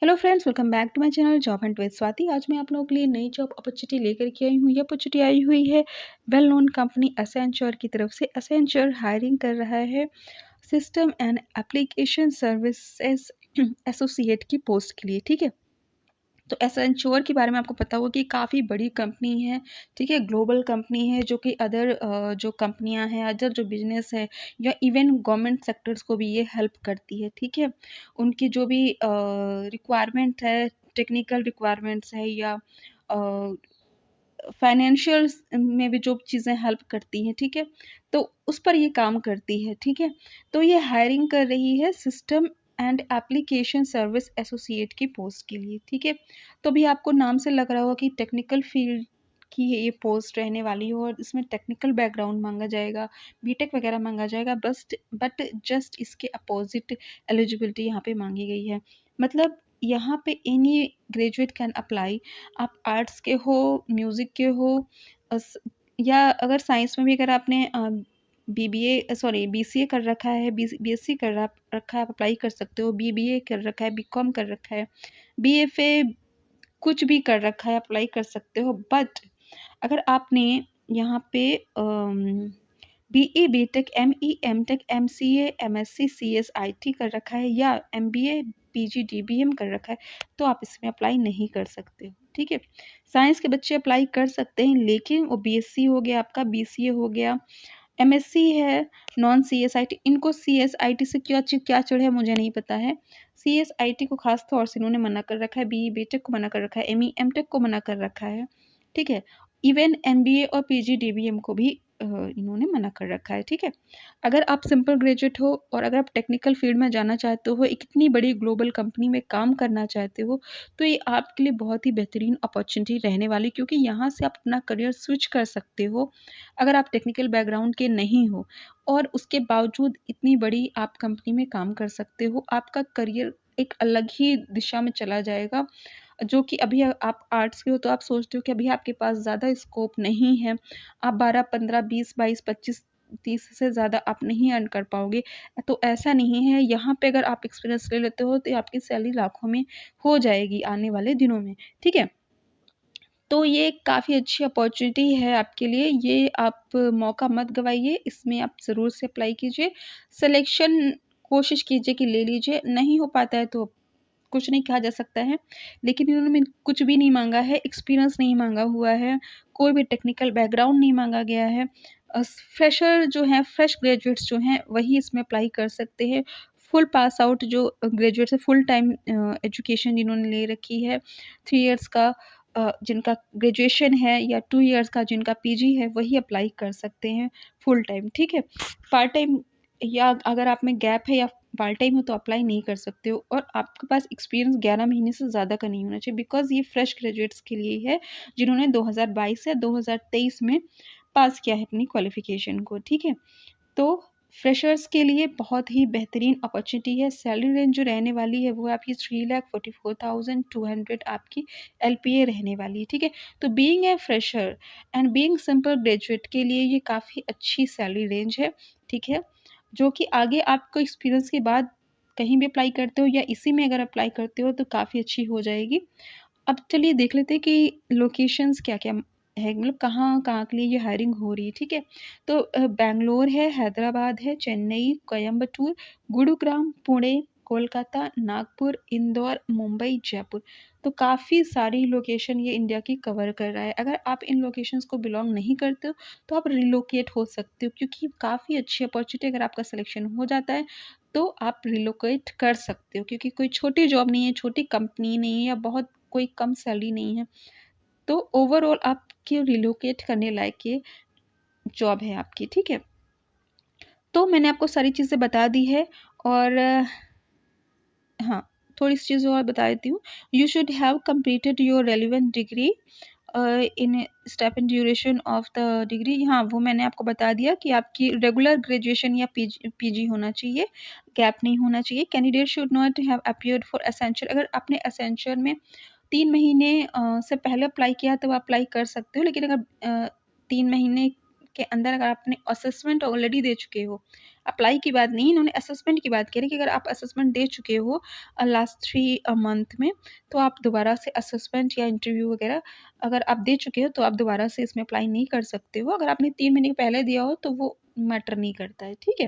Hello friends, welcome back to my channel job and with Swati. आज मैं आप लोगों के लिए नई जॉब अपॉर्चुनिटी लेकर के आई हूँ। ये अपॉर्चुनिटी आई हुई है वेल नोन कंपनी एसेंचर की तरफ से। एसेंचर हायरिंग कर रहा है system and application services associate की पोस्ट के लिए। ठीक है, तो एसेंचर के बारे में आपको पता होगा कि काफ़ी बड़ी कंपनी है। ठीक है, ग्लोबल कंपनी है जो कि अदर जो कंपनियां हैं, अदर जो बिजनेस है या इवन गवर्नमेंट सेक्टर्स को भी ये हेल्प करती है। ठीक है, उनकी जो भी रिक्वायरमेंट है, टेक्निकल रिक्वायरमेंट्स है या फाइनेंशियल में भी जो चीज़ें हेल्प करती हैं, ठीक है, तो उस पर ये काम करती है। ठीक है, तो ये हायरिंग कर रही है system and application service associate की पोस्ट के लिए। ठीक है, तो भी आपको नाम से लग रहा होगा कि टेक्निकल फील्ड की ये पोस्ट रहने वाली है और इसमें टेक्निकल बैकग्राउंड मांगा जाएगा, बीटेक वगैरह मांगा जाएगा। बट जस्ट इसके अपोजिट एलिजिबिलिटी यहाँ पे मांगी गई है। मतलब यहाँ पे एनी ग्रेजुएट कैन अप्लाई। आप आर्ट्स के हो, म्यूज़िक के हो, या अगर साइंस में भी अगर आपने बीबीए सॉरी बीसीए कर रखा है, बीएससी कर रखा है, आप अप्लाई कर सकते हो। बीबीए कर रखा है, बीकॉम कर रखा है, बीएफए कुछ भी कर रखा है, अप्लाई कर सकते हो। बट अगर आपने यहाँ पे BE BTech ME MTech MCA MSc CSIT कर रखा है या एमबीए पीजी डीबीएम कर रखा है, तो आप इसमें अप्लाई नहीं कर सकते हो। ठीक है, साइंस के बच्चे अप्लाई कर सकते हैं, लेकिन वो बीएससी हो गया, आपका बीसीए हो गया, एमएससी है, नॉन सीएसआईटी। इनको सीएसआईटी से क्या चिढ़ है मुझे नहीं पता है। सीएसआईटी को खास तौर से इन्होंने मना कर रखा है, बीई बीटेक को मना कर रखा है, एमई एमटेक को मना कर रखा है। ठीक है, इवन एमबीए और पीजी डीबीएम को भी इन्होंने मना कर रखा है। ठीक है, अगर आप सिंपल ग्रेजुएट हो और अगर आप टेक्निकल फील्ड में जाना चाहते हो, एक इतनी बड़ी ग्लोबल कंपनी में काम करना चाहते हो, तो ये आपके लिए बहुत ही बेहतरीन अपॉर्चुनिटी रहने वाली, क्योंकि यहाँ से आप अपना करियर स्विच कर सकते हो अगर आप टेक्निकल बैकग्राउंड के नहीं हो, और उसके बावजूद इतनी बड़ी आप कंपनी में काम कर सकते हो। आपका करियर एक अलग ही दिशा में चला जाएगा, जो कि अभी आप आर्ट्स के हो तो आप सोचते हो कि अभी आपके पास ज़्यादा स्कोप नहीं है, आप 12 15 20 22 25 30 से ज़्यादा आप नहीं अर्न कर पाओगे। तो ऐसा नहीं है, यहाँ पे अगर आप एक्सपीरियंस ले लेते हो तो आपकी सैलरी लाखों में हो जाएगी आने वाले दिनों में। ठीक है, तो ये काफ़ी अच्छी अपॉर्चुनिटी है आपके लिए। ये आप मौका मत गवाइए, इसमें आप ज़रूर से अप्लाई कीजिए। सिलेक्शन कोशिश कीजिए कि ले लीजिए, नहीं हो पाता है तो कुछ नहीं कहा जा सकता है। लेकिन इन्होंने कुछ भी नहीं मांगा है, एक्सपीरियंस नहीं मांगा हुआ है, कोई भी टेक्निकल बैकग्राउंड नहीं मांगा गया है। फ्रेशर जो हैं, फ्रेश ग्रेजुएट्स जो हैं, वही इसमें अप्लाई कर सकते हैं। फुल पास आउट जो ग्रेजुएट्स है, फुल टाइम एजुकेशन जिन्होंने ले रखी है, 3 इयर्स का जिनका ग्रेजुएशन है या 2 इयर्स का जिनका पीजी है, वही अप्लाई कर सकते हैं फुल टाइम। ठीक है, पार्ट टाइम या अगर आप में गैप है या पार्ट टाइम हो तो अप्लाई नहीं कर सकते हो, और आपके पास एक्सपीरियंस 11 महीने से ज़्यादा का नहीं होना चाहिए, बिकॉज़ ये फ्रेश ग्रेजुएट्स के लिए है जिन्होंने 2022 या 2023 में पास किया है अपनी क्वालिफ़िकेशन को। ठीक है, तो फ्रेशर्स के लिए बहुत ही बेहतरीन अपॉर्चुनिटी है। सैलरी रेंज जो रहने वाली है वो आपकी 3,44,200 आपकी एलपीए रहने वाली है। ठीक है, तो being a fresher and being simple graduate के लिए ये काफ़ी अच्छी सैलरी रेंज है। ठीक है, जो कि आगे आपको एक्सपीरियंस के बाद कहीं भी अप्लाई करते हो या इसी में अगर अप्लाई करते हो तो काफ़ी अच्छी हो जाएगी। अब चलिए देख लेते हैं कि लोकेशंस क्या-क्या है, मतलब कहाँ-कहाँ के लिए ये हायरिंग हो रही है। ठीक है, तो बैंगलोर है, हैदराबाद है, चेन्नई, कोयंबटूर, गुरुग्राम, पुणे, कोलकाता, नागपुर, इंदौर, मुंबई, जयपुर। तो काफ़ी सारी लोकेशन ये इंडिया की कवर कर रहा है। अगर आप इन लोकेशंस को बिलॉन्ग नहीं करते हो तो आप रिलोकेट हो सकते हो, क्योंकि काफ़ी अच्छी अपॉर्चुनिटी अगर आपका सिलेक्शन हो जाता है तो आप रिलोकेट कर सकते हो, क्योंकि कोई छोटी जॉब नहीं है, छोटी कंपनी नहीं है या बहुत कोई कम सैलरी नहीं है। तो ओवरऑल आपकी रिलोकेट करने लायक ये जॉब है आपकी। ठीक है, तो मैंने आपको सारी चीज़ें बता दी है, और हाँ, थोड़ी सी चीज़ें और बता देती हूँ। You should have completed your relevant degree in step and duration of the degree. हाँ, वो मैंने आपको बता दिया कि आपकी रेगुलर ग्रेजुएशन या पीजी होना चाहिए, गैप नहीं होना चाहिए। Candidate should not have appeared for essential. अगर आपने एसेंशियल में 3 महीने से पहले अप्लाई किया तो आप अप्लाई कर सकते हो, लेकिन अगर 3 महीने के अंदर अगर आपने असेसमेंट ऑलरेडी दे चुके हो, अप्लाई की बात नहीं, इन्होंने असेसमेंट की बात करी कि अगर आप असेसमेंट दे चुके हो लास्ट 3 मंथ में, तो आप दोबारा से असेसमेंट या इंटरव्यू वगैरह अगर आप दे चुके हो तो आप दोबारा से इसमें अप्लाई नहीं कर सकते हो। अगर आपने 3 महीने पहले दिया हो तो वो मैटर नहीं करता है, ठीक है।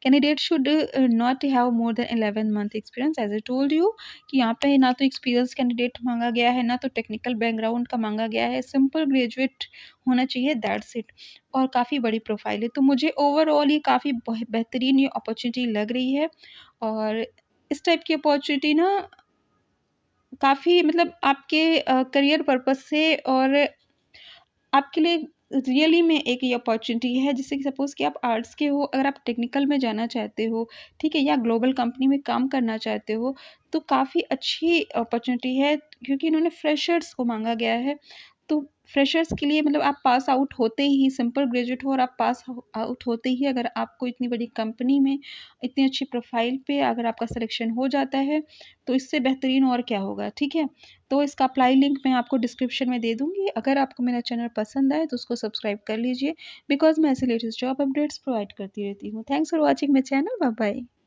Candidate should not have more than 11 month experience, as I told you कि यहाँ पे ना तो एक्सपीरियंस कैंडिडेट मांगा गया है, ना तो टेक्निकल बैकग्राउंड का मांगा गया है, सिंपल ग्रेजुएट होना चाहिए, दैट्स इट। और काफ़ी बड़ी प्रोफाइल है, तो मुझे ओवरऑल ये काफ़ी बेहतरीन ये अपॉर्चुनिटी लग रही है। और इस टाइप की अपॉर्चुनिटी ना काफ़ी मतलब आपके करियर पर्पज़ से और आपके लिए रियली में एक ये अपॉर्चुनिटी है, जैसे कि सपोज़ कि आप आर्ट्स के हो, अगर आप टेक्निकल में जाना चाहते हो, ठीक है, या ग्लोबल कंपनी में काम करना चाहते हो, तो काफ़ी अच्छी अपॉर्चुनिटी है, क्योंकि इन्होंने फ्रेशर्स को माँगा गया है। तो फ्रेशर्स के लिए मतलब आप पास आउट होते ही, सिंपल ग्रेजुएट हो और आप पास आउट होते ही अगर आपको इतनी बड़ी कंपनी में, इतनी अच्छी प्रोफ़ाइल पे अगर आपका सिलेक्शन हो जाता है, तो इससे बेहतरीन और क्या होगा, ठीक है? तो इसका अप्लाई लिंक मैं आपको डिस्क्रिप्शन में दे दूँगी। अगर आपको मेरा चैनल पसंद आए तो उसको सब्सक्राइब कर लीजिए, बिकॉज़ मैं ऐसे लेटेस्ट जॉब अपडेट्स प्रोवाइड करती रहती हूँ। Thanks for watching my channel. Bye bye.